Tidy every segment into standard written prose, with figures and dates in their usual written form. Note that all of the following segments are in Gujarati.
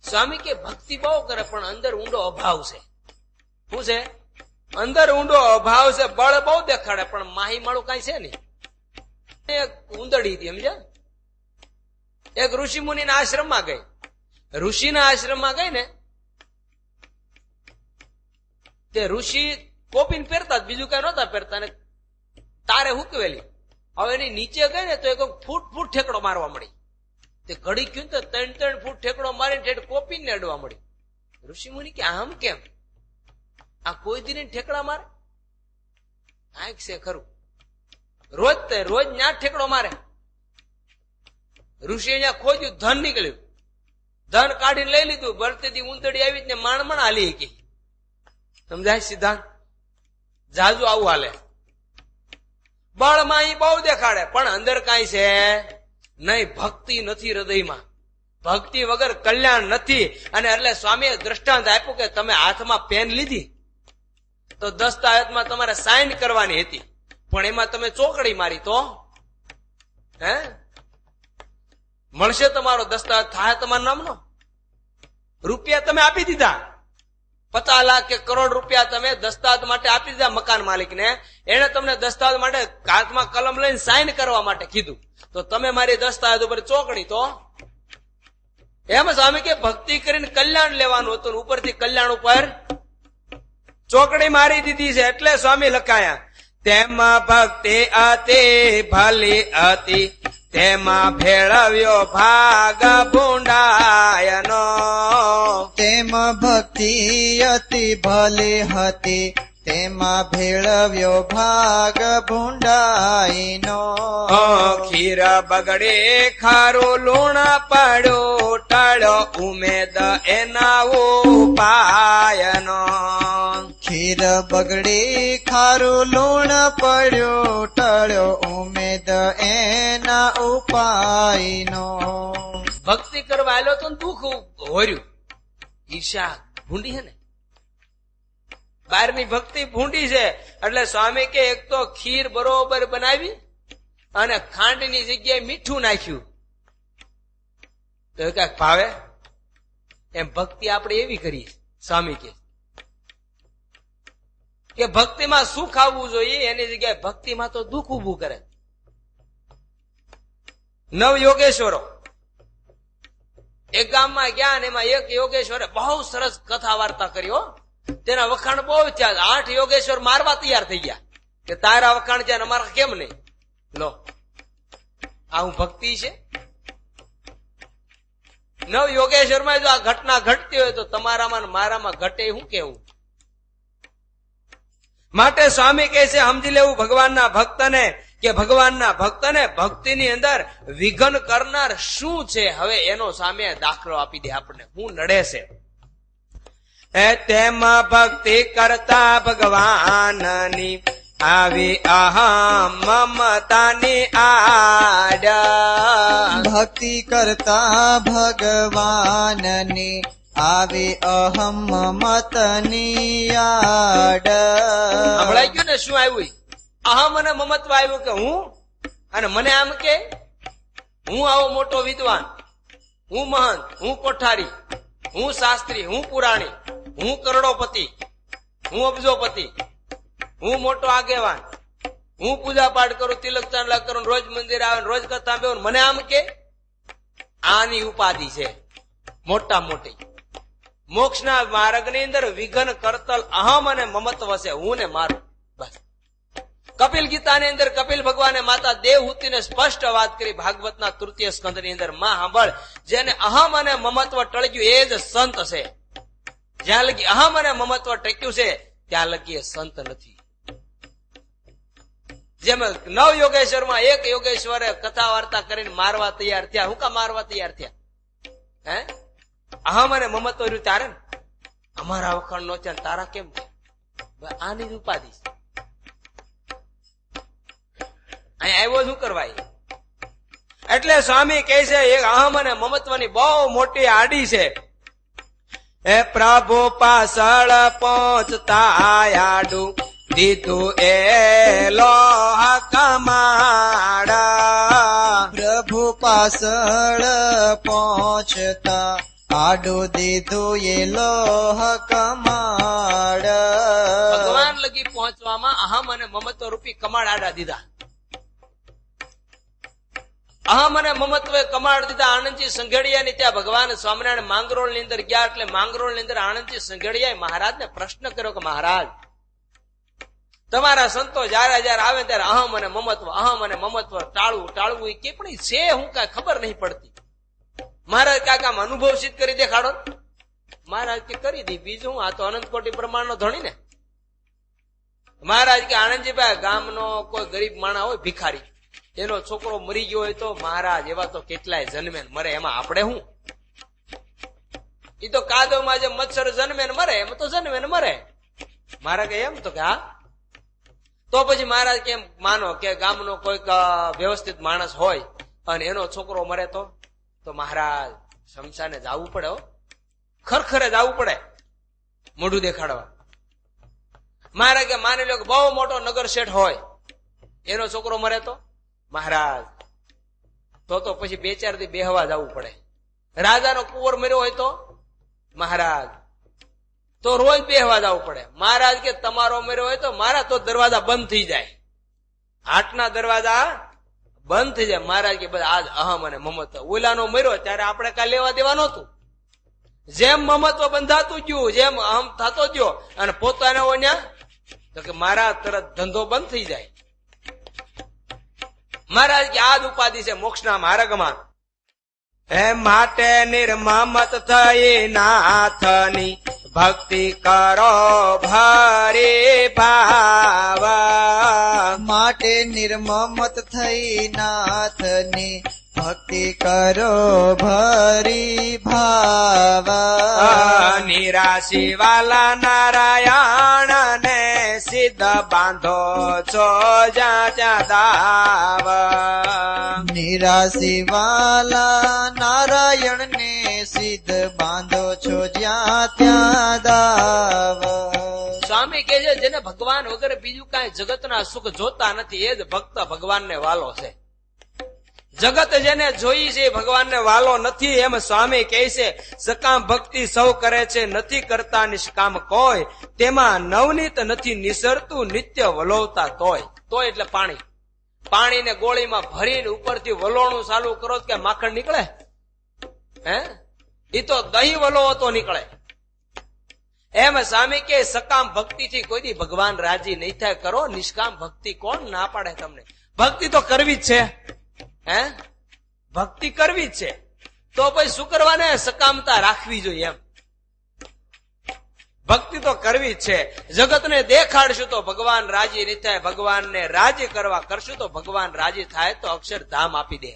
સ્વામી કે ભક્તિ બહુ કરે પણ અંદર ઊંડો અભાવ છે. શું છે? અંદર ઊંડો અભાવ છે. બળ બહુ દેખાડે પણ માહી માળું કઈ છે નહીં. એક ઉંદડી હતી સમજ્યા. એક ઋષિ મુનિ ના આશ્રમમાં ગઈ. ઋષિના આશ્રમમાં ગઈ ને તે ઋષિ કોપીને પહેરતા બીજું કઈ નહોતા પહેરતા ને તારે હુકવેલી. હવે એની નીચે ગઈ ને તો એક ફૂટ ફૂટ ઠેકડો મારવા મળી. તે ઘડી ગયું તો 3-3 ફૂટ ઠેકડો મારીને ઠેઠ કોપીને અડવા મળી. ઋષિ મુનિ કે આમ કેમ? આ કોઈ દી ઠેકડા મારે? આંખ છે ખરું. રોજ ન્યા ઠેકડો મારે. ઋષિ અહીંયા ખોજ્યું, ધન નીકળ્યું. ધન કાઢીને લઈ લીધું. બળતેથી ઉંદડી આવી ને માણમણ હાલી ગઈ. સમજાય સિદ્ધાંત? જાજુ આવું હાલે. બળમાં ઈ બહુ દેખાડે પણ અંદર કાંઈ છે નહીં. ભક્તિ નથી હૃદયમાં. ભક્તિ વગર કલ્યાણ નથી. અને એટલે સ્વામીએ દ્રષ્ટાંત આપ્યું કે તમે હાથમાં પેન લીધી તો દસ્તાવેજમાં તમારે સાઇન કરવાની હતી પણ એમાં તમે ચોકડી મારી તો હે મળશે તમારો દસ્તાવેજ? થાય તમારા નામનો? રૂપિયા તમે આપી દીધા, 50 લાખ કે કરોડ રૂપિયા તમે દસ્તાવેજ માટે આપી દીધા મકાન માલિકને. એને તમને દસ્તાવેજ માટે હાથમાં કલમ લઈને સાઇન કરવા માટે કીધું તો તમે મારી દસ્તાવેજ ઉપર ચોકડી તો એમ સ્વામી કે ભક્તિ કરીને કલ્યાણ લેવાનું હતું ઉપરથી કલ્યાણ ઉપર ચોકડી મારી દીધી છે. એટલે સ્વામી લખાયા તેમાં ભક્તિ અતિ ભલી હતી તેમાં ભેળવ્યો ભાગ ભૂંડાયનો. તેમાં ભક્તિ અતિ ભલી હતી તેમાં ભેળવ્યો ભાગ ભૂંડાઈનો. ખીર બગડે ખારું લૂણ પડ્યો ટળ્યો ઉમેદ એના ઉપાયનો. ખીર બગડી ખારું લૂણ પડ્યો ટળ્યો ઉમેદ એના ઉપાયનો. ભક્તિ કરવા આવેલો તો દુઃખ હોર્યું. ઈર્ષા ભૂંડી છે ને, બહારની ભક્તિ ભૂંડી છે. એટલે સ્વામી કે એક તો ખીર બરોબર બનાવી અને ખાંડની જગ્યાએ મીઠું નાખ્યું તો ક્યાંક ભાવે? એમ ભક્તિ આપણે એવી કરીએ. સ્વામી કે ભક્તિમાં સુખ આવવું જોઈએ એની જગ્યાએ ભક્તિમાં તો દુઃખ ઉભું કરે. નવ યોગેશ્વરો એક ગામમાં ગયા ને એમાં એક યોગેશ્વરે બહુ સરસ કથા વાર્તા કર્યો. તેના વખાણ બહુ થયા. 8 યોગેશ્વર મારવા તૈયાર થઈ ગયા કે તારા વખાણ છે અમારા કેમ નહીં. લો આવું ભક્તિ છે? 9 યોગેશ્વર માં જો આ ઘટના ઘટતી હોય તો તમારામાં મારામાં ઘટે શું કેવું? માટે સ્વામી કહે છે સમજી લેવું ભગવાનના ભક્તને કે ભગવાનના ભક્તને ભક્તિની અંદર વિઘન કરનાર શું છે. હવે એનો સામે દાખલો આપી દે આપણને શું નડે છે. તેમાં ભક્તિ કરતા ભગવાનની આવી અહમ મમતાની આડ. ભક્તિ કરતા ભગવાનની આવી અહમ મમતની આડ. હમણાં ગયું ને શું આવ્યું? અહમ અને મમત્વ આવ્યું કે હું અને મને આમ કે હું આવો મોટો વિદ્વાન, હું મહંત, હું કોઠારી, હું શાસ્ત્રી, હું પુરાણી, હું કરોડોપતિ, હું અબજોપતિ, હું મોટો આગેવાન, હું પૂજા પાઠ કરું, તિલક ચાંદલા કરું, રોજ મંદિર આવે, રોજ કથા બેવું, મને આમ કે આની ઉપાધિ છે મોટા મોટી. મોક્ષના માર્ગની અંદર વિઘન કરતલ અહમ અને મમત્વ છે, હું ને મારું. બસ કપિલ ગીતાની અંદર કપિલ ભગવાને માતા દેવહૂતિને સ્પષ્ટ વાત કરી. ભાગવતના 3ય સ્કંદની અંદર માં સાંભળ, જેને અહમ અને મમત્વ ટળગ્યું એ જ સંત છે. જ્યાં લગી અહમ અને મમત્વ ટક્યું છે ત્યાં લગી એ સંત નથી. જેમ 9 યોગેશ્વરમાં એક યોગેશ્વરે કથા વાર્તા કરીને મારવા તૈયાર થયા. હું કા મારવા તૈયાર થયા? હે અહમ અને મમત્વ રહ્યું તારે ને, અમારા વખાણ નો ત્યાં તારા કેમ? આની જ ઉપાધિ. અહીંયા આવ્યો શું કરવા? એટલે સ્વામી કહે છે એક અહમ અને મમત્વની બહુ મોટી આડી છે. એ પ્રભુ પાછળ પહોંચતા આડું દીધું એ લોહ કમાડા. પ્રભુ પાછળ પહોંચતા આડું દીધું એ લોહ કમાડ ભગવાન લગી પહોંચવામાં અહમ અને મમત્વ રૂપી કમાડ આડા દીધા. અહમ અને મમત્વે કમાડ દીધા. આનંદજી સંઘેડિયા ની ત્યાં ભગવાન સ્વામિનારાયણ માંગરોળ ની અંદર ગયા એટલે માંગરોળ ની અંદર આનંદજી સંઘેડિયાએ મહારાજને પ્રશ્ન કર્યો કે મહારાજ, તમારા સંતો જયારે જયારે આવે ત્યારે અહમ અને મમત્વ ટાળવું એ કે પણ છે હું કઈ ખબર નહીં પડતી. મહારાજ કાકા આમ અનુભવ સિદ્ધ કરી દેખાડો. મહારાજ કે કરી દી, બીજું હું, આ તો અનંત કોટી પ્રમાણ નો ધણી ને. મહારાજ કે આનંદજીભાઈ, ગામનો કોઈ ગરીબ માણસ હોય ભિખારી, એનો છોકરો મરી ગયો હોય તો મહારાજ એવા તો કેટલાય જન્મે ને મરે, એમાં આપણે હું? એ તો કાદવમાં જે મચ્છર જન્મે ને મરે એમાં તો જન્મે ને મરે. મહારાજ કે એમ? તો કે હા. તો પછી મહારાજ કેમ માનો કે ગામનો કોઈક વ્યવસ્થિત માણસ હોય અને એનો છોકરો મરે તો મહારાજ શમશાને જવું પડે, ખરખરે જવું પડે મોઢું દેખાડવા. મહારાજ કે માની લો કે બહુ મોટો નગર શેઠ હોય, એનો છોકરો મરે તો મહારાજ તો પછી 2-4 દી બેહવા જવું પડે. રાજાનો કુંવર મર્યો હોય તો મહારાજ તો રોજ બેહવા જવું પડે. મહારાજ કે તમારો મર્યો હોય તો મારા તો દરવાજા બંધ થઈ જાય, હાટના દરવાજા બંધ થઈ જાય. મહારાજ કે બધા આજ અહમ અને મમત્વ. ઓલાનો મર્યો ત્યારે આપણે કાંઈ લેવા દેવા નહોતું. જેમ મમત્વ બંધાતું ગયું, જેમ અહમ થતો ગયો અને પોતાને ઓન્યા તો કે મારા તરત ધંધો બંધ થઈ જાય. મહારાજ કે આ જ ઉપાધિ છે મોક્ષના માર્ગમાં. હે માટે નિર્મમત થઈ નાથની ભક્તિ કરો ભરી ભાવ. માટે નિર્મમત થઈ નાથની ભક્તિ કરો ભરી ભાવ. નિરાશી વાલા નારાયણ ને સિદ્ધ બાંધો છો જ્યાં દાવ. નિરાશી વાલા નારાયણ ને સિદ્ધ બાંધો છો જ્યાં ત્યાં દાવ. સ્વામી કે છે જેને ભગવાન વગર બીજું કાંઈ જગતના સુખ જોતા નથી એ જ ભક્ત ભગવાનને વાલો છે. જગત જેને જોઈ છે ભગવાનને વાલો નથી. એમ સ્વામી કહે છે સકામ ભક્તિ સૌ કરે છે, નથી કરતા નિષ્કામ કોઈ, તેમાં નવનીત નથી નિસરતું નિત્ય વલોવતા તોય એટલે પાણીને ગોળીમાં ભરીને ઉપરથી વલોણું ચાલુ કરો કે માખણ નીકળે? હે, એ તો દહીં વલોવો તો નીકળે. એમ સ્વામી કે સકામ ભક્તિ થી કોઈ દી ભગવાન રાજી નહીં થાય. કરો નિષ્કામ ભક્તિ, કોણ ના પાડે તમને? ભક્તિ તો કરવી જ છે. હે, ભક્તિ કરવી જ છે તો પછી શું કરવાને? સકામતા રાખવી જોઈએ. એમ ભક્તિ તો કરવી જ છે. જગતને દેખાડશું તો ભગવાન રાજી નહીં થાય, ભગવાનને રાજી કરવા કરશું તો ભગવાન રાજી થાય તો અક્ષરધામ આપી દે.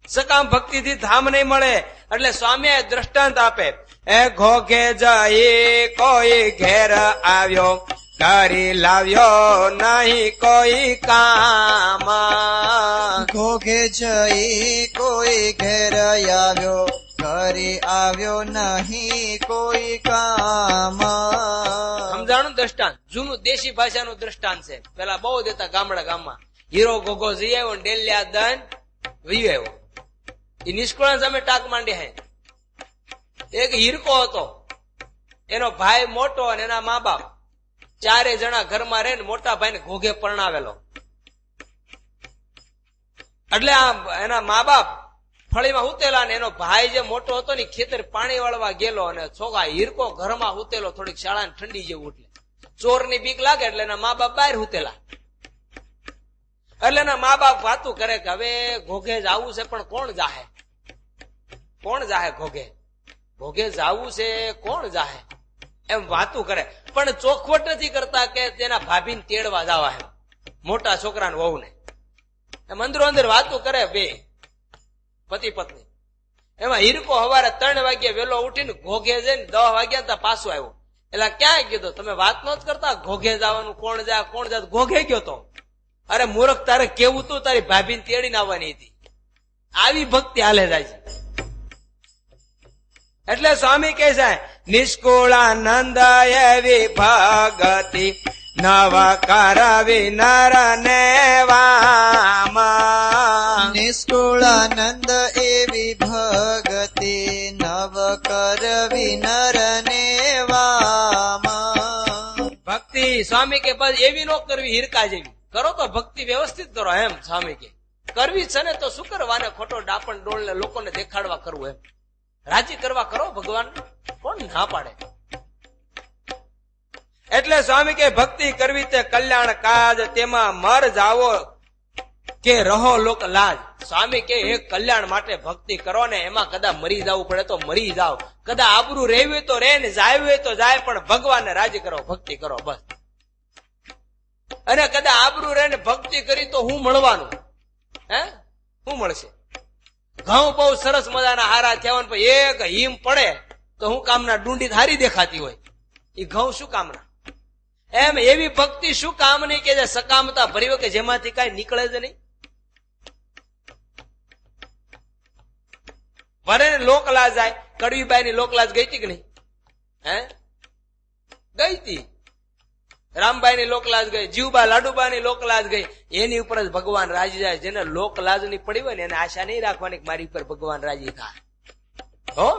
સકામ ભક્તિ થી ધામ નહીં મળે. એટલે સ્વામી દ્રષ્ટાંત આપે, એ ઘોઘે જઈ કોઈ ઘેર આવ્યો, કરી લાવ્યો નહીં કોઈ કામ. ઘોઘે જઈ કોઈ ઘેર આવ્યો, કરી આવ્યો નહીં કોઈ કામ. સમજાણું દ્રષ્ટાંત? જૂનું દેશી ભાષાનું દ્રષ્ટાંત છે. પેલા બહુ દેતા ગામમાં હીરો ઘોઘો જઈ આવ્યો, ડેલિયા દન વી આવ્યો. એ નિષ્કુળાન સામે ટાક માંડી હે. એક હીરકો હતો, એનો ભાઈ મોટો અને એના મા બાપ 4 જણા ઘરમાં રહે. મોટા ભાઈને ઘોઘે પરણાવેલો. એટલે એના મા બાપ ફળીમાં હુતેલા ને એનો ભાઈ જે મોટો હતો ને ખેતર પાણી વાળવા ગયેલો અને છોકરા હીરકો ઘરમાં હુતેલો. થોડીક શાળા ઠંડી જેવું, એટલે ચોરની બીક લાગે એટલે એના મા બાપ બહાર હુતેલા. એટલે એના મા બાપ વાતું કરે કે હવે ઘોઘે જવું છે પણ કોણ જાહે ઘોઘે જવું છે કોણ જાહે એમ વાતું કરે. પણ ચોખવટ નથી કરતા કે તેના ભાભીને તેડવા જવા. એમ મોટા છોકરાને વહુને એમ અંદરો અંદર વાતું કરે બે પતિ પત્ની. એમાં હીરકો સવારે 3 વાગ્યે વેલો ઉઠીને ઘોઘે જઈને 10 વાગ્યા પાછો આવ્યો. એટલે ક્યાં કીધું તમે વાત નો જ કરતા? ઘોઘે જવાનું કોણ જાય ઘોઘે ગયો તો. અરે મૂર્ખ, તારે કેવું તું તારી ભાભીને તેડીને આવવાની હતી. આવી ભક્તિ હાલે જાય છે. એટલે સ્વામી કહે છે નિષ્કુળાનંદ એવી ભગતિ નવ કરવી નર ને વામા. નિષ્કુળાનંદ એવી ભગતિ નવ કરવી નર ને વામા. ભક્તિ સ્વામી કે બસ એવી નો કરવી હિરકા જેવી, કરો તો ભક્તિ વ્યવસ્થિત કરો એમ સ્વામી કે. કરવી છે ને તો શું કરવાને ખોટો ડાપણ ડોળ ને લોકોને દેખાડવા કરવું એમ. રાજી કરવા કરો ભગવાન, કોણ ના પાડે. એટલે સ્વામી કે ભક્તિ કરવી તે કલ્યાણ કાજ, તેમાં મર જાવો કે રહો લોક લાજ. સ્વામી કે એક કલ્યાણ માટે ભક્તિ કરો ને, એમાં કદાચ મરી જવું પડે તો મરી જાવ, કદાચ આબરૂ રહેવી તો રે ને જાવી હોય તો જાય, પણ ભગવાનને રાજી કરો, ભક્તિ કરો બસ. અને કદાચ આબરૂ રહે ને ભક્તિ કરી તો હું મળવાનું, હે શું મળશે? ઘઉં બહુ સરસ મજાના હારા થયા હોય, પણ એક હિમ પડે તો હું કામના? ડુંડી હારી દેખાતી હોય, એ ઘઉં શું કામના? એમ એવી ભક્તિ શું કામની કે જે સકામતા ભરી હોય, કે જેમાંથી કઈ નીકળે જ નહીં. ભરે ને લોકલાજ જાય. કડવીબાઈ ની લોકલાજ ગઈ હતી કે નહીં? હે ગઈ હતી. રામબાઈ ની લોકલાજ ગઈ, જીવબા લાડુબા ની લોકલાજ ગઈ. એની ઉપર જ ભગવાન રાજી જાય. જેને લોકલાજ ની પડી હોય ને એને આશા નહીં રાખવાની કે મારી ઉપર ભગવાન રાજી થાય. હો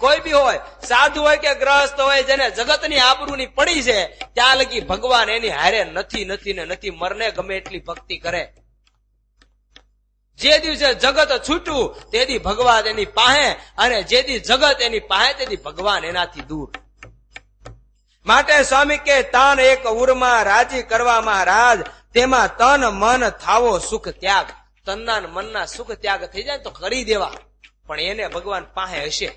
કોઈ બી હોય, સાધુ હોય કે ગ્રહસ્થ હોય, જેને જગતની આબરૂની પડી છે, ત્યાં લગી ભગવાન એની હારે નથી નથી ને નથી. મરને ગમે એટલી ભક્તિ કરે, જે દિવસે જગત છૂટું તેથી ભગવાન એની પાસે, અને જે દી જગત એની પાસે તેથી ભગવાન એનાથી દૂર. માટે સ્વામી કે તન એક ઉરમાં રાજી કરવામાં રાજ, તેમાં તન મન થાવો સુખ ત્યાગ. તનના મનના સુખ ત્યાગ થઈ જાય તો કરી દેવા, પણ એને ભગવાન પાસે હશે,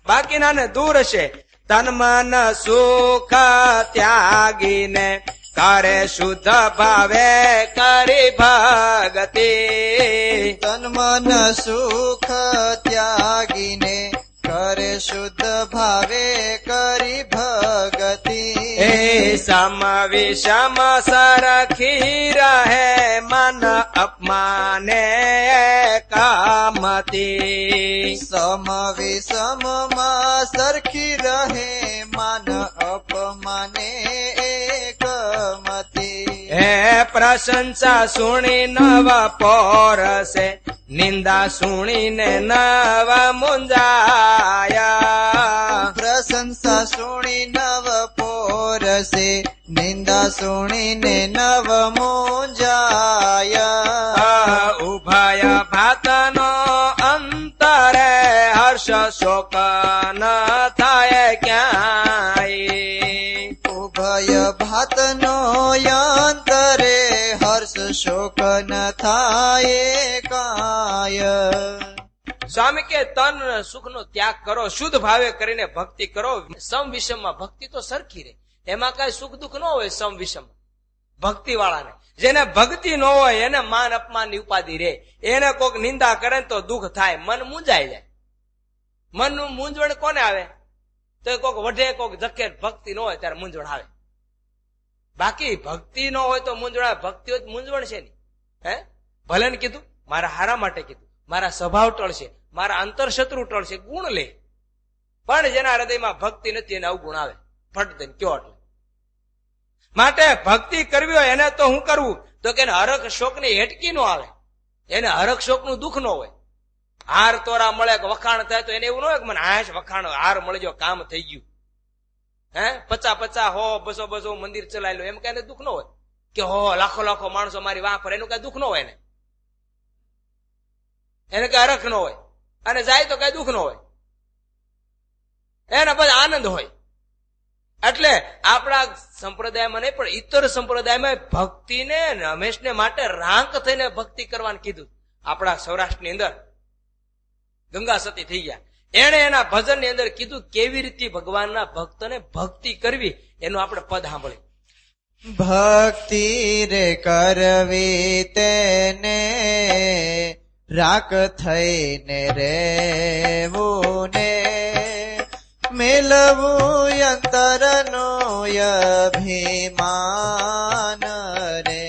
બાકીના ને દૂર હશે. તન મન સુખ ત્યાગીને કરે શુદ્ધ ભાવે કરી ભગતિ. તન મન સુખ ત્યાગીને કરે શુદ્ધ ભાવે કરી ભગતિ. એ સમ વિષમ સરખી રહે મન અપમાને કામતી. સમ વિષમ માં સરખી રહે માન અપમાને એકમતી. હે પ્રશંસા સુણી નવ પોરસે, નિંદા સુણીને નવ મુંજાયા. પ્રશંસા સુણી નવ પોરસે, નિંદા સુણીને નવ મુંજાયા. ઉભય ભાતનો અંતરે હર્ષ શોક ન થાય ક્યાંય. ઉભય ભાતનો યંતરે હર્ષ શોક ન થાય કાય. સ્વામી કે તન સુખ નો ત્યાગ કરો, શુદ્ધ ભાવે કરીને ભક્તિ કરો. સમ વિષમમાં ભક્તિ તો સરખી રહે, એમાં કઈ સુખ દુઃખ ન હોય. સમ વિષમ ભક્તિ વાળાને, જેને ભક્તિ ન હોય એને માન અપમાન ની ઉપાધિ રહે. એને કોક નિંદા કરે તો દુઃખ થાય, મન મૂંઝાઈ જાય. મનનું મૂંઝવણ કોને આવે? તો કોક વઢે કોક ધકે. ભક્તિ ન હોય ત્યારે મૂંઝવણ આવે, બાકી ભક્તિ ન હોય તો મૂંઝવણ આવે. ભક્તિ હોય મૂંઝવણ છે નહીં. હે ભલે ને કીધું મારા હારા માટે કીધું, મારા સ્વભાવ ટળશે, મારા અંતરશત્રુ ટળશે, ગુણ લે. પણ જેના હૃદયમાં ભક્તિ નથી એને અવગુણ આવે, ફટ દઈને કયો એટલે. માટે ભક્તિ કરવી હોય એને તો શું કરવું? તો કે હરખ શોક ની હેટકી નો આવે, એને હરખ શોક નું દુઃખ ન હોય. હાર તોરા મળે કે વખાણ થાય તો એને એવું ન હોય કે મને હાશ વખાણ હાર મળી ગયો, કામ થઈ ગયું. હે 50-50 100 200 મંદિર ચલાવી લો, એમ કઈ દુઃખ ન હોય. કે હો લાખો લાખો માણસો મારી વાહ પર, એનું કઈ દુઃખ ન હોય. એને કઈ હરખ ન હોય, અને જાય તો કઈ દુઃખ ન હોય, એને બધા આનંદ હોય. એટલે આપણા સંપ્રદાયમાં નહીં પણ ઇતર સંપ્રદાયમાં ભક્તિને હંમેશને માટે રાંક થઈને ભક્તિ કરવાનું કીધું. આપણા સૌરાષ્ટ્રની અંદર ગંગા સતી થઈ ગયા, એને એના ભજન ની અંદર કીધું કેવી રીતે ભગવાનના ભક્તને ભક્તિ કરવી. એનું આપણે પદ સાંભળે. ભક્તિ રે કરવી તેને રાક થઈને રેવું ને, મેલવું અંતરનો અભિમાન રે.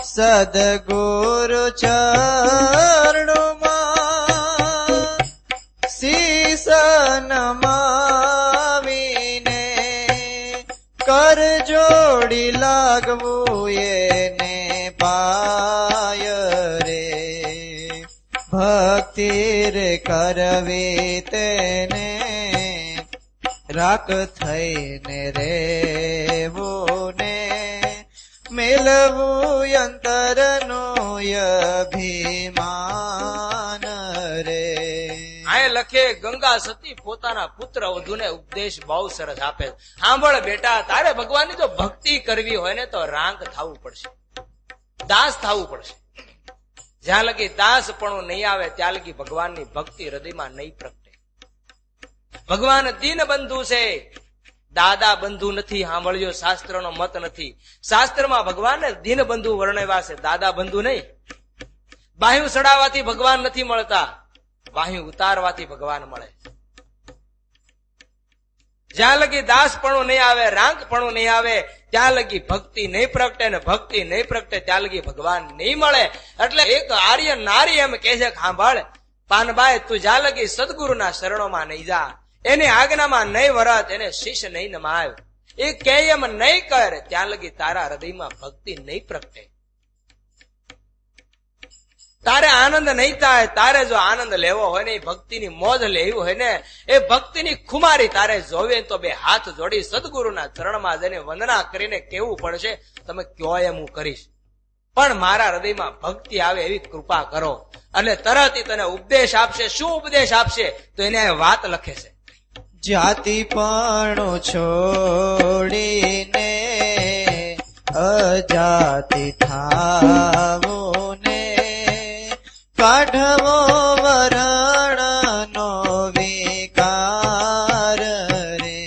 સદગુરુ ચરણોમાં શીશ નમાવીને કર પછી લાગવું એને પાય રે ભક્તિ રે કરવી તેને રાખ થઈને રેવું ને મેલવું અંતરનો અભિમાન રે. આ લખે ગંગા સતી પોતાના પુત્ર વધુને ઉપદેશ બહુ સરસ આપે. સાંભળ બેટા, તારે ભગવાનની જો ભક્તિ કરવી હોય ને તો રાંક થવું પડશે, દાસ થવું પડશે. જ્યાં લગી દાસ પણ નહીં આવે ત્યાં લગી ભગવાનની ભક્તિ હૃદયમાં નહીં પ્રગટે. ભગવાન દીન બંધુ છે, દાદા બંધુ નથી. સાંભળ્યો, શાસ્ત્રનો મત નથી. શાસ્ત્રમાં ભગવાનને દીન બંધુ વર્ણવ્યા છે, દાદા બંધુ નહીં. બાહ્યું સડાવવાથી ભગવાન નથી મળતા, બાહ્યું ઉતારવાથી ભગવાન મળે. જ્યાં લગી દાસપણું નહીં આવે, રાંકપણું નહીં આવે ત્યાં લગી ભક્તિ નહીં પ્રગટે, ને ભક્તિ નહીં પ્રગટે ત્યાં લગી ભગવાન નહીં મળે. એટલે એક આર્ય નારી એમ કહે છે, સાંભળ પાનબાઈ, તું જ્યાં લગી સદગુરુના શરણોમાં નહીં જા, એની આજ્ઞામાં નહીં વરત, એને શિષ્ય નહીં નમાય, એ કે એમ નહીં કર, ત્યાં લગી તારા હૃદયમાં ભક્તિ નહીં પ્રગટે. તારે આનંદ નહીં થાય. તારે જો આનંદ લેવો હોય ને, ભક્તિની મોજ લેવી હોય ને, એ ભક્તિની ખુમારી તારે જોવે તો બે હાથ જોડી સદગુરુના ચરણમાં જઈને વંદના કરીને કેવું પડશે, તમે કયો એમ હું કરીશ, પણ મારા હૃદયમાં ભક્તિ આવે એવી કૃપા કરો. એટલે તરત તને ઉપદેશ આપશે. શું ઉપદેશ આપશે? તો એને વાત લખે છે, જાતિપણું છોડીને અજાતિ થાવું ને કાઢવો વરણનો વિકાર રે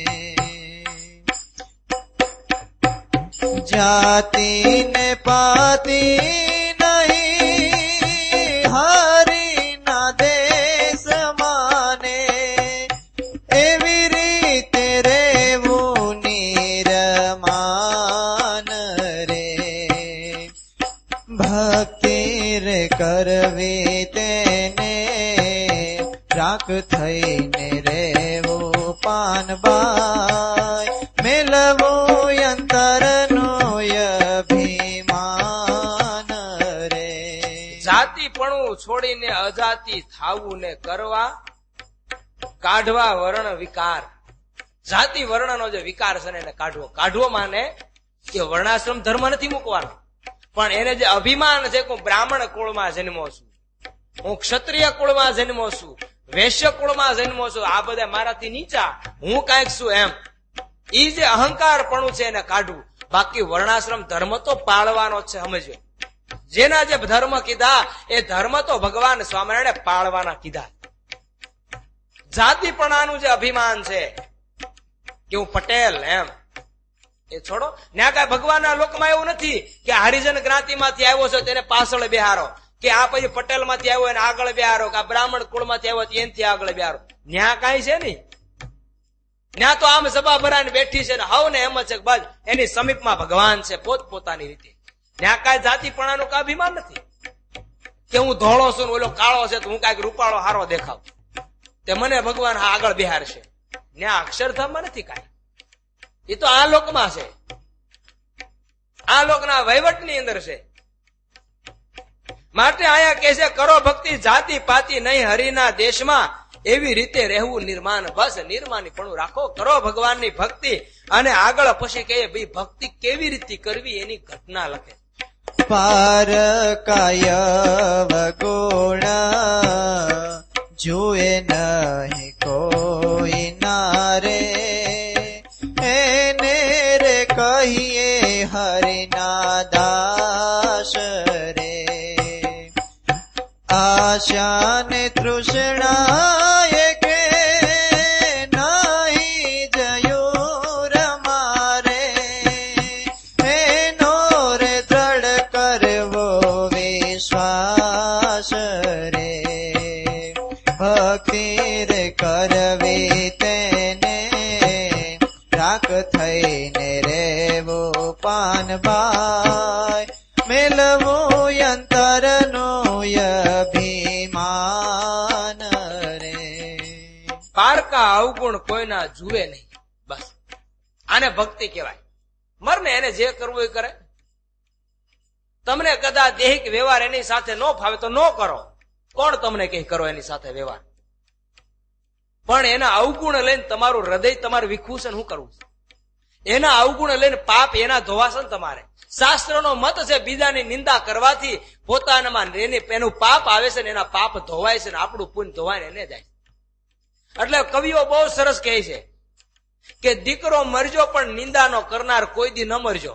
જાતિને પાતી નહીં હરિના દેશ માને એવી રીતે રેવું નિરમાન રે ભક્તિ રે કરવી તેને રાખ થઈને રેવું પાનબાઈ મેલવું અંતરનો અભિમાન રે. જાતિપણું છોડીને અજાતિ થાવું ને કરવા, કાઢવા વર્ણ વિકાર. જાતિ વર્ણનો જે વિકાર છે ને એને કાઢવો. કાઢવો માને કે વર્ણાશ્રમ ધર્મ નથી મૂકવાનો, પણ એને જે અભિમાન છે કે હું બ્રાહ્મણ કુળમાં જન્મો છું, હું ક્ષત્રિય કુળમાં જન્મો છું, વૈશ્ય કુળમાં જન્મો છું, આ બધા મારાથી નીચા, હું કાંઈક છું એમ, ઈ જે અહંકારપણું છે એને કાઢવું. બાકી વર્ણાશ્રમ ધર્મ તો પાળવાનો છે, સમજો. જેના જે ધર્મ કીધા એ ધર્મ તો ભગવાન સ્વામિનારાયણે પાળવાના કીધા. જાતિપણાનું જે અભિમાન છે કે હું પટેલ એમ, એ છોડો. ત્યાં કઈ ભગવાનના લોકમાં એવું નથી કે હરિજન જ્ઞાતિમાંથી આવ્યો છે તેને પાછળ બેહારો, કે આ પછી પટેલ માંથી આવ્યો એને આગળ બેહારો, કે આ બ્રાહ્મણ કુળમાંથી આવ્યો એનથી આગળ બેહારો. ન્યા કાંઈ છે નહીં. ત્યાં તો આમ સભા ભરાઈને બેઠી છે ને હવને એમ જ છે, બસ એની સમીપમાં ભગવાન છે પોતપોતાની રીતે. ત્યાં કાંઈ જાતિપણાનું કઈ અભિમાન નથી કે હું ધોળો છું ને ઓલો કાળો છે તો હું કાંઈક રૂપાળો હારો દેખાવ, તે મને ભગવાન આગળ બિહારશે. ત્યાં અક્ષરધામમાં નથી કાંઈ. એ તો આ લોકમાં છે, આ લોકના વહીવટની અંદર છે. માટે આયા કે છે, કરો ભક્તિ જાતિ પાતિ નહીં હરિના દેશમાં, એવી રીતે રહેવું નિર્માણ. બસ નિર્માની પણ રાખો, કરો ભગવાનની ભક્તિ. અને આગળ પછી કહે ભાઈ ભક્તિ કેવી રીતે કરવી એની ઘટના લખે. પાર કાય વગોણ જુએ નહીં કોઈ નારે એને રે કહીએ હરિના દાસ રે આશા ને તૃષ્ણા કે નહીં જયું રમારે એનો રે દ્રઢ કરવો વિશ્વાસ રે ભક્તિ રે કરવી તેને રાખ થઈને રેવો પાનબાઈ મેલવું અંતરનો અભિમાન રે. પારકા અવગુણ કોઈના જુએ નહીં, બસ આને ભક્તિ કહેવાય. મરને, એને જે કરવું એ કરે. તમને કદાચ દૈહિક વ્યવહાર એની સાથે ન ફાવે તો ન કરો. કોણ તમને કઈ કરો એની સાથે વ્યવહાર? પણ એના અવગુણ લઈને તમારું હૃદય તમારે વિખવું છે ને શું કરવું છે? એના અવગુણ લઈને પાપ એના ધોવાશે ને તમારે. શાસ્ત્રનો મત છે બીજાની નિંદા કરવાથી પોતાનામાં એનું પાપ આવે છે ને એના પાપ ધોવાય છે ને આપણું પુણ્ય ધોવાય એને જાય. એટલે કવિઓ બહુ સરસ કહે છે કે દીકરો મરજો પણ નિંદા નો કરનાર કોઈ દી ન મરજો.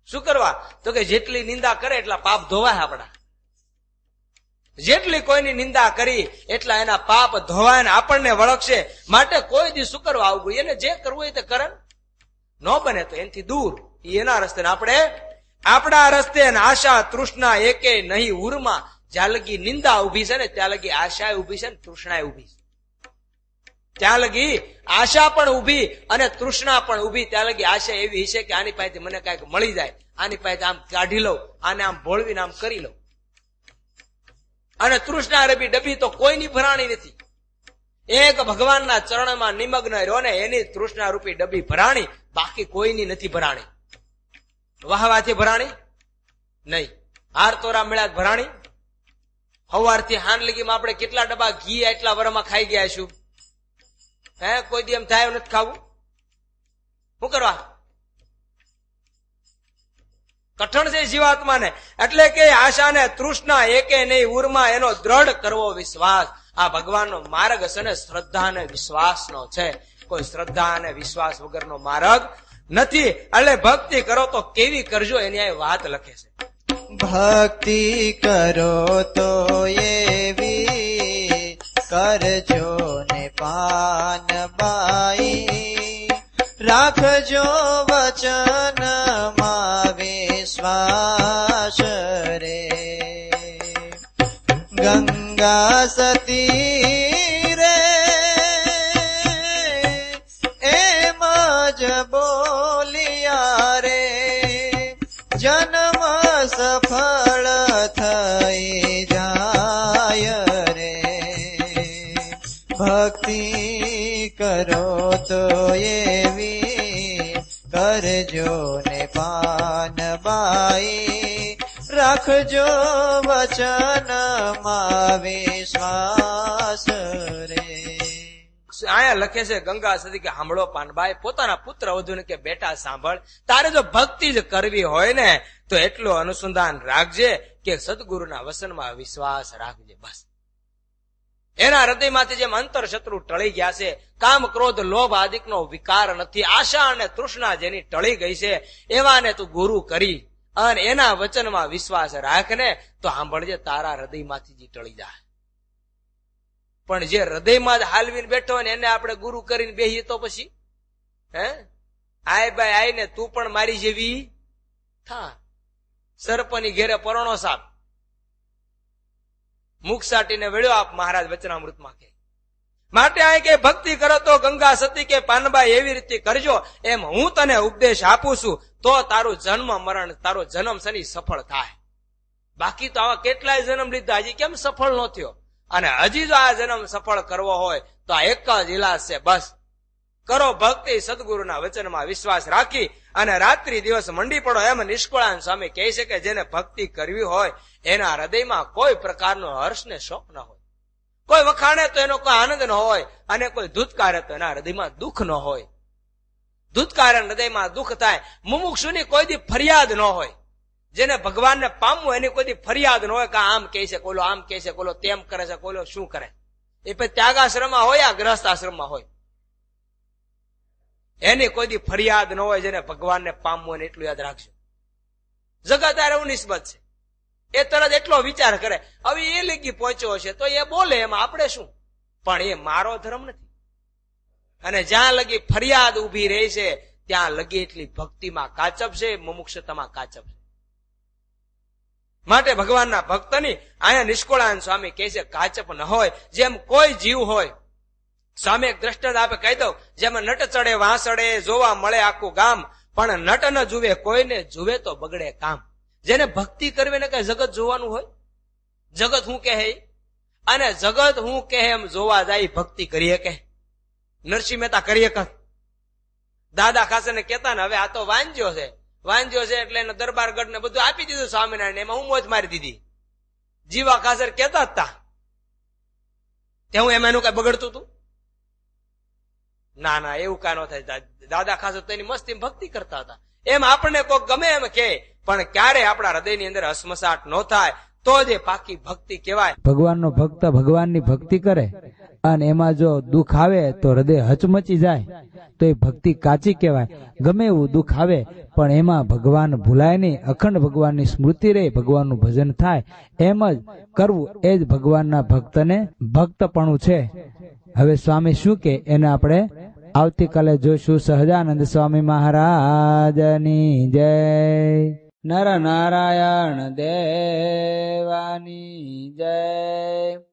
શું કરવા? તો કે જેટલી નિંદા કરે એટલા પાપ ધોવાય આપણા. જેટલી કોઈની નિંદા કરી એટલા એના પાપ ધોવાય ને આપણને વળગશે. માટે કોઈ દી શું કરવા આવવું? એને જે કરવું હોય તે કરે. ન બને તો એનાથી દૂર, એના રસ્તે આપણે આપણા રસ્તે. આશા તૃષ્ણા એકે નહીં ઉરમાં. જ્યાં લગી નિંદા ઉભી છે ને ત્યાં લગી આશા ઉભી છે ને તૃષ્ણા ઉભી છે. ત્યાં લગી આશા પણ ઉભી અને તૃષ્ણા પણ ઉભી. ત્યાં લગી આશા એવી છે કે આની પાસેથી મને કઈક મળી જાય, આની પાસે આમ કાઢી લઉં, આને આમ ભોળવીને આમ કરી લઉં. અને તૃષ્ણા રબી ડબી તો કોઈની ભરાણી નથી. એક ભગવાનના ચરણમાં નિમગ્ન રહ્યો ને એની તૃષ્ણા રૂપી ડબી ભરાણી, બાકી કોઈની નથી ભરાણી. વાહવાથી ભરાણી નહીં, હાર તોરા મળ્યા ભરાણી. સવારથી હાન લગીમાં આપણે કેટલા ડબ્બા ઘી એટલા વરમાં ખાઈ ગયા છું? હે, કોઈ દી એમ થાય નથી ખાવું? શું કરવા? કઠણ છે જીવાત્માને. એટલે કે આશા ને તૃષ્ણા એકે નહીં ઉરમાં એનો દ્રઢ કરવો વિશ્વાસ. આ ભગવાનનો માર્ગ છે ને શ્રદ્ધા અને વિશ્વાસનો છે. કોઈ શ્રદ્ધા અને વિશ્વાસ વગરનો માર્ગ નથી. એટલે ભક્તિ કરો તો કેવી કરજો એની આ વાત લખે છે. ભક્તિ કરો તો એવી કરજો ને પાનબાઈ, રાખજો વચનમાં વિશ્વાસ રે. ગંગા સતી રે એમ જ બોલિયા રે, જન્મ સફળ થઈ જાય રે. ભક્તિ કરો તો એવી કરજો ને પાનબાઈ, રાખજો વચનમાં વિશ્વાસ રે. આયા લખે છે ગંગા સતી કે સાંભળો પાનબાઈ, પોતાના પુત્ર વધુને કે બેટા સાંભળ, તારે જો ભક્તિ જ કરવી હોય ને તો એટલું અનુસંધાન રાખજે કે સદગુરુના વસનમાં વિશ્વાસ રાખજે. બસ એના હૃદયમાંથી જેમ અંતર શત્રુ ટળી ગયા છે, કામ ક્રોધ લોભ આદિકનો વિકાર નથી, આશા અને તૃષ્ણા જેની ટળી ગઈ છે એવાને તું ગુરુ કરી અને એના વચનમાં વિશ્વાસ રાખને તો સાંભળજે તારા હૃદયમાંથી જ ટળી જાય. પણ જે હૃદયમાં જ હાલવીને બેઠો હોય ને એને આપણે ગુરુ કરીને બેહીએ તો પછી આય ભાઈ આઈને તું પણ મારી જેવી થા. સરપની ઘેરે પરોણો સાપ મુખ સાટીને વેળ્યો આપ મહારાજ વચનામૃતમાં કે. માટે આ કે ભક્તિ કરો તો ગંગા સતી કે પાનબાઈ એવી રીતે કરજો એમ હું તને ઉપદેશ આપું છું તો તારું જન્મ મરણ તારો જન્મ શનિ સફળ થાય. બાકી તો આવા કેટલાય જન્મ લીધા હજી કેમ સફળ ન થયો? અને હજી જો આ જન્મ સફળ કરવો હોય તો આ એક જ ઇલાજ છે. બસ કરો ભક્તિ, સદગુરુના વચનમાં વિશ્વાસ રાખી અને રાત્રિ દિવસ મંડી પડો. એમ નિષ્કળાનંદ સ્વામી કહે છે કે જેને ભક્તિ કરવી હોય એના હૃદયમાં કોઈ પ્રકારનો હર્ષ ને શોક ન હોય. કોઈ વખાણે તો એનો કોઈ આનંદ ન હોય અને કોઈ ધૂતકારે તો એના હૃદયમાં દુઃખ ન હોય. ધૂતકારે હૃદયમાં દુઃખ થાય. મુમુક્ષુની કોઈ દી ફરિયાદ ન હોય. જેને ભગવાનને પામવું એની કોઈ દી ફરિયાદ ન હોય કે આમ કહે છે, કોલો આમ કહે છે, કોલો તેમ કરે છે, કોલો શું કરે. એ પછી ત્યાગાશ્રમમાં હોય યા ગ્રસ્ત આશ્રમમાં હોય, એની કોઈ દી ફરિયાદ ન હોય. જેને ભગવાનને પામવું હોય એટલું યાદ રાખજો. જગત આ એવું નિસ્બત છે. એ તરત એટલો વિચાર કરે હવે એ લગી પહોંચ્યો હશે તો એ બોલે એમાં આપણે શું, પણ એ મારો ધર્મ નથી. અને જ્યાં લગી ફરિયાદ ઉભી રહી છે ત્યાં લગી એટલી ભક્તિમાં કાચપ છે, મુમુક્ષતામાં કાચપ છે. માટે ભગવાનના ભક્તની અહીંયા નિષ્કળાનંદ સ્વામી કહે છે કાચપ ન હોય. જેમ કોઈ જીવ હોય, સ્વામી એક દ્રષ્ટાંત આપે કહી દઉં, જેમાં નટ ચડે વાંસડે જોવા મળે આખું ગામ, પણ નટ ન જુએ કોઈને જુએ તો બગડે કામ. જેને ભક્તિ કરવી ને કઈ જગત જોવાનું હોય, જગત હું કહે અને જગત હું કહે એમ જોવા જાય ભક્તિ કરીએ કે નરસિંહ મહેતા કરીએ કે દાદા ખાસને કેતા ને હવે આ તો વાંજ્યો છે એટલે એને દરબારગઢ ને બધું આપી દીધું સ્વામિનારાયણ, એમાં હું મોજ મારી દીધી. જીવા ખાસર કેતા હતા ત્યાં હું એમાં એનું કઈ બગડતું હતું? ના એવું કાંઈ ન થાય. દાદા ખાસર તો એની મસ્તી ભક્તિ કરતા હતા. એમ આપણને કોક ગમે એમ કે, પણ ક્યારે આપણા હૃદયની અંદર હસમસાટ ન થાય તો જ એ પાકી ભક્તિ કહેવાય. ભગવાનનો ભક્ત ભગવાનની ભક્તિ કરે અને એમાં જો દુઃખ આવે તો હૃદય હચમચી જાય તો એ ભક્તિ કાચી કહેવાય. ગમે એવું દુઃખ આવે પણ એમાં ભગવાન ભૂલાય નહીં, અખંડ ભગવાનની સ્મૃતિ રહે, ભગવાનનું ભજન થાય, એમ જ કરવું એ જ ભગવાનના ભક્તને ભક્તપણું છે. હવે સ્વામી શું કે એને આપણે આવતીકાલે જોઈશું. સહજાનંદ સ્વામી મહારાજની જય. નર નારાયણ દેવાની જય.